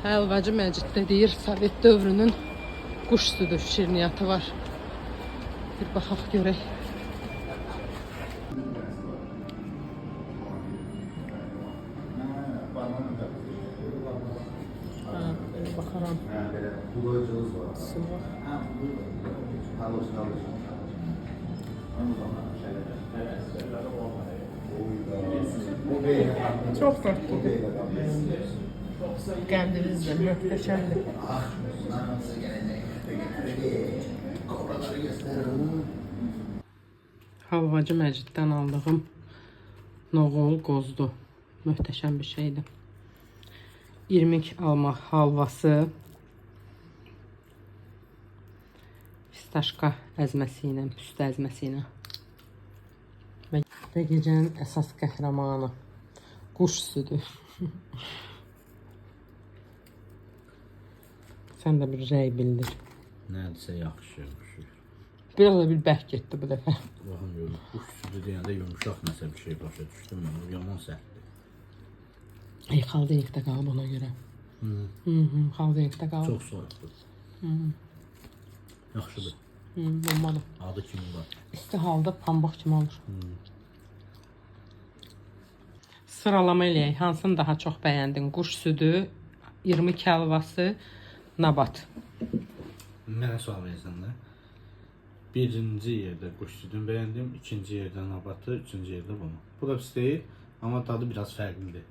Həlvacı Məciddə deyir, Sovet dövrünün quş südü şirniyyatı var. Bir baxaq görək. Bir baxaram. Çox tatlıdır. Qəndiniz də möhtəşəmdir. Halvacı Məciddən aldığım noğul qozdu. Möhtəşəm bir şeydir. İrmik alma halvası, pistaşka əzməsi ilə, püstə əzməsi ilə. Və gecənin əsas qəhrəmanı, quş südü. Sən də bir rəy bildir. Nədirsə yaxşı. Biraz da bir bərk getdi bu dəfə. Baxın görün, quş südü deyəndə yumuşaq nəsə bir şey başa düşdüm mən. O yaman sərtdir. Xaldenikdə qalıb ona görə. Xaldenikdə qalıb. Çox soyuqdur. Yaxşıdır. Olmalı. Adı kimi var. İsti halda pambıq kimi olur. Sıralama eləyək. Hansını daha çox bəyəndin? Quş südü, irmik helvası, nabat. Mənə sual versən də. Birinci yerdə quş südünü bəyəndim, ikinci yerdə nabatı, üçüncü yerdə bunu. Bu da pis deyil, amma tadı biraz fərqlidir.